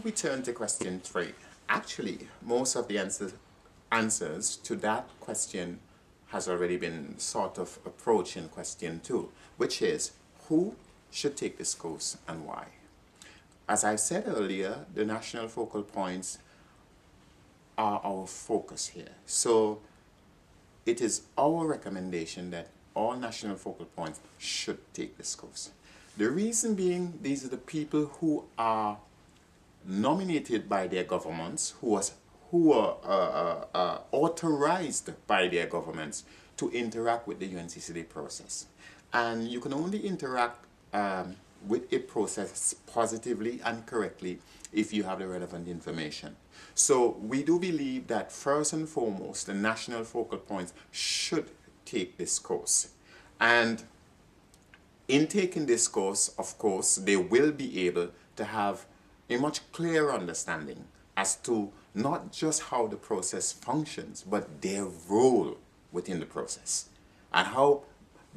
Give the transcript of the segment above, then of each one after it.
we turn to question 3. Actually, most of the answers to that question has already been sort of approached in question 2, which is who should take this course and why. As I said earlier, the national focal points are our focus here. So it is our recommendation that all national focal points should take this course. The reason being, these are the people who are nominated by their governments, who are authorized by their governments to interact with the UNCCD process. And you can only interact with a process positively and correctly if you have the relevant information. So we do believe that first and foremost, the national focal points should take this course. And in taking this course, of course, they will be able to have a much clearer understanding as to not just how the process functions, but their role within the process and how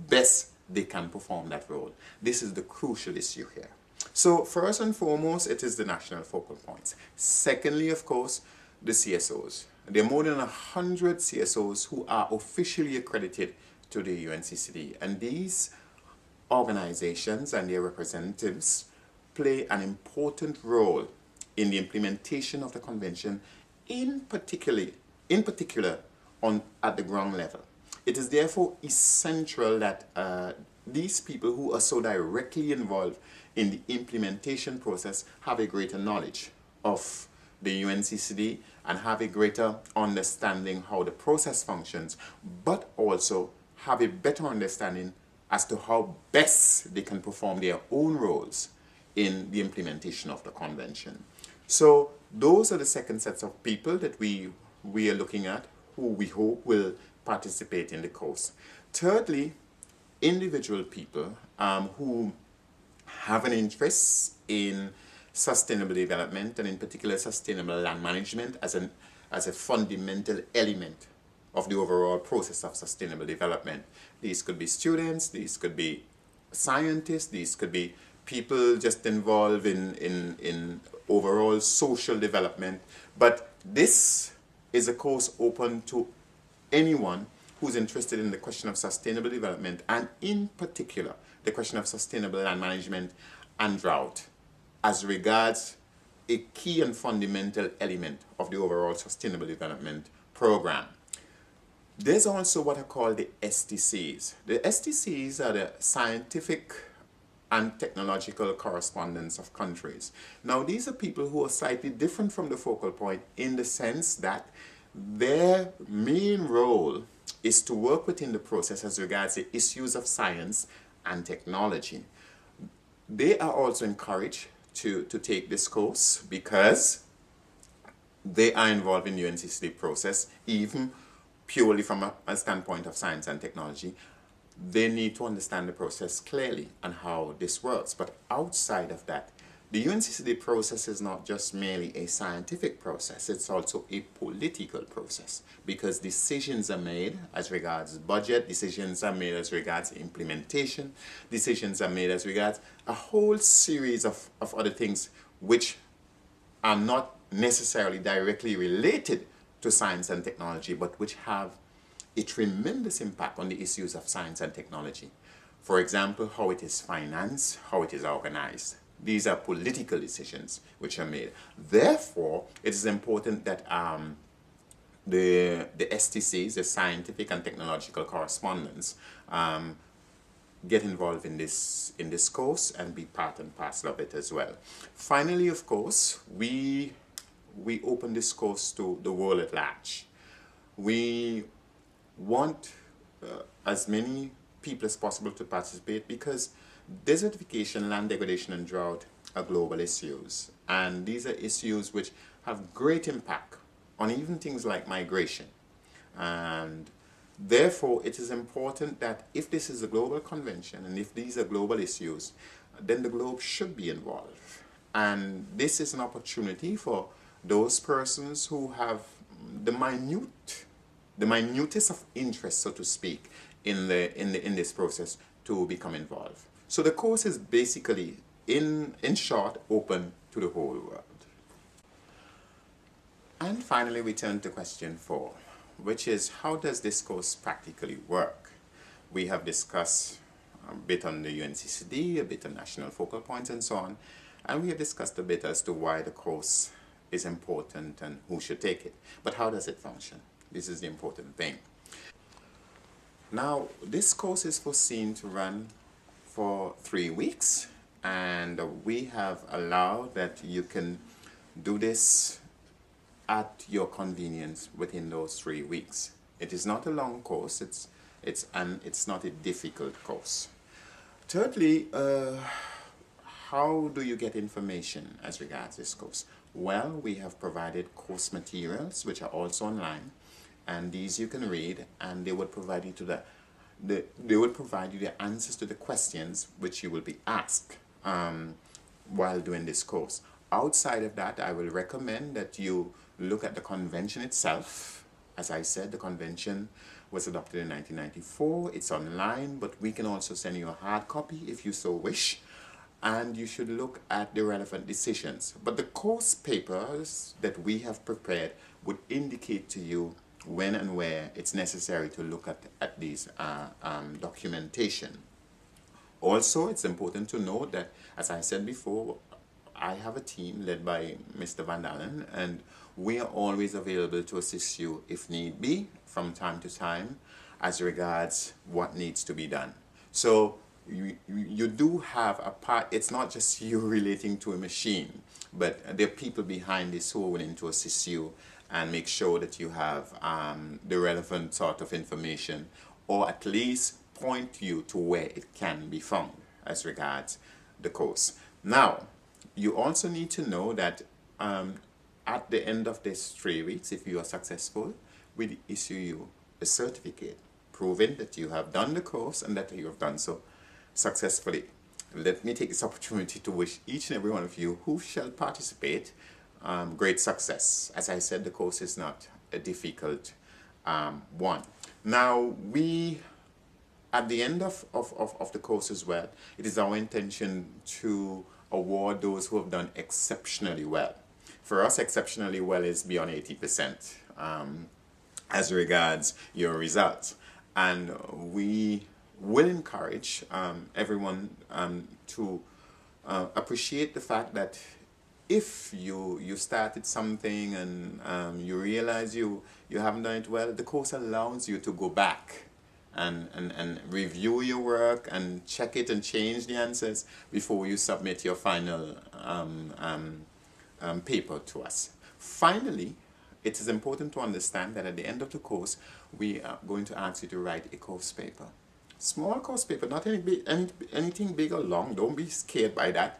best they can perform that role. This is the crucial issue here. So first and foremost, it is the national focal points. Secondly, of course, the CSOs. There are more than 100 CSOs who are officially accredited to the UNCCD, and these organizations and their representatives play an important role in the implementation of the convention, in particular at the ground level. It is therefore essential that these people who are so directly involved in the implementation process have a greater knowledge of the UNCCD and have a greater understanding how the process functions, but also have a better understanding as to how best they can perform their own roles in the implementation of the convention. So those are the second sets of people that we are looking at, who we hope will participate in the course. Thirdly, individual people who have an interest in sustainable development, and in particular sustainable land management as a fundamental element of the overall process of sustainable development. These could be students, these could be scientists, these could be people just involved in overall social development. But this is a course open to anyone who's interested in the question of sustainable development, and in particular the question of sustainable land management and drought as regards a key and fundamental element of the overall sustainable development program. There's also what are called the STCs. The STCs are the scientific and technological correspondents of countries. Now, these are people who are slightly different from the focal point in the sense that their main role is to work within the process as regards the issues of science and technology. They are also encouraged to take this course because they are involved in the UNCCD process, even purely from a standpoint of science and technology. They need to understand the process clearly and how this works. But outside of that, the UNCCD process is not just merely a scientific process, it's also a political process, because decisions are made as regards budget, decisions are made as regards implementation, decisions are made as regards a whole series of other things which are not necessarily directly related to science and technology, but which have a tremendous impact on the issues of science and technology. For example, how it is financed, how it is organized. These are political decisions which are made. Therefore, it is important that the STCs, the scientific and technological correspondents, get involved in this course and be part and parcel of it as well. Finally, of course, we open this course to the world at large. We want as many people as possible to participate, because desertification, land degradation and drought are global issues, and these are issues which have great impact on even things like migration. And therefore it is important that if this is a global convention and if these are global issues, then the globe should be involved. And this is an opportunity for those persons who have the minutest of interest, so to speak, in this process to become involved. So the course is basically, in short, open to the whole world. And finally, we turn to question 4, which is, how does this course practically work? We have discussed a bit on the UNCCD, a bit on national focal points and so on, and we have discussed a bit as to why the course is important and who should take it. But how does it function? This is the important thing. Now, this course is foreseen to run for 3 weeks, and we have allowed that you can do this at your convenience within those 3 weeks. It is not a long course, it's not a difficult course. Thirdly, how do you get information as regards this course? Well, we have provided course materials which are also online, and these you can read, and they would provide you the answers to the questions which you will be asked while doing this course. Outside of that, I will recommend that you look at the convention itself. As I said, the convention was adopted in 1994. It's online, but we can also send you a hard copy if you so wish. And you should look at the relevant decisions. But the course papers that we have prepared would indicate to you when and where it's necessary to look at these documentation. Also, it's important to note that, as I said before, I have a team led by Mr. Van Dalen, and we are always available to assist you if need be from time to time as regards what needs to be done. So you do have a part. It's not just you relating to a machine, but there are people behind this who are willing to assist you and make sure that you have the relevant sort of information, or at least point you to where it can be found as regards the course. Now, you also need to know that at the end of these 3 weeks, if you are successful, we issue you a certificate proving that you have done the course and that you have done so successfully. Let me take this opportunity to wish each and every one of you who shall participate great success. As I said, the course is not a difficult one. Now, at the end of the course as well, it is our intention to award those who have done exceptionally well. For us, exceptionally well is beyond 80% as regards your results. And we will encourage everyone to appreciate the fact that if you started something and you realize you haven't done it well, the course allows you to go back and review your work and check it and change the answers before you submit your final paper to us. Finally, it is important to understand that at the end of the course, we are going to ask you to write a course paper. Small course paper, not anything big or long, don't be scared by that,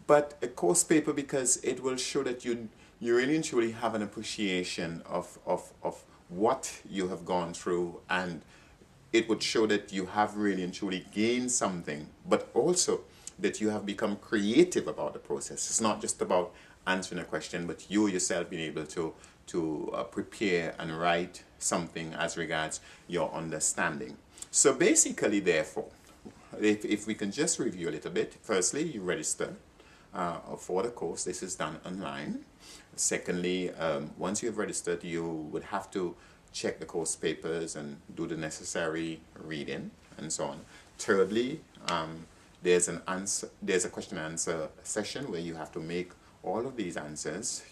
but a course paper because it will show that you really and truly have an appreciation of what you have gone through, and it would show that you have really and truly gained something, but also that you have become creative about the process. It's not just about answering a question, but you yourself being able to prepare and write something as regards your understanding. So basically, therefore, if we can just review a little bit. Firstly, you register for the course. This is done online. Secondly, once you have registered, you would have to check the course papers and do the necessary reading and so on. Thirdly, there's a question and answer session where you have to make all of these answers,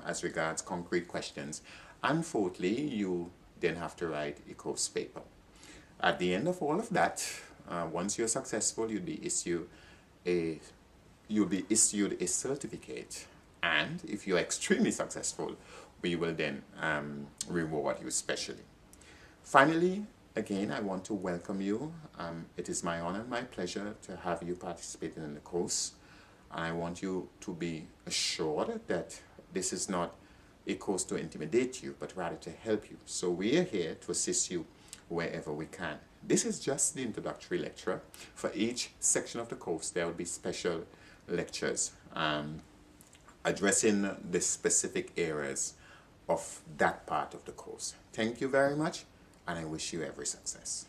as regards concrete questions. And fourthly, you then have to write a course paper. At the end of all of that, once you're successful, you'll be issued a certificate. And if you're extremely successful, we will then reward you specially. Finally, again, I want to welcome you. It is my honor and my pleasure to have you participating in the course. I want you to be assured that this is not a course to intimidate you, but rather to help you. So we are here to assist you wherever we can. This is just the introductory lecture. For each section of the course, there will be special lectures addressing the specific areas of that part of the course. Thank you very much, and I wish you every success.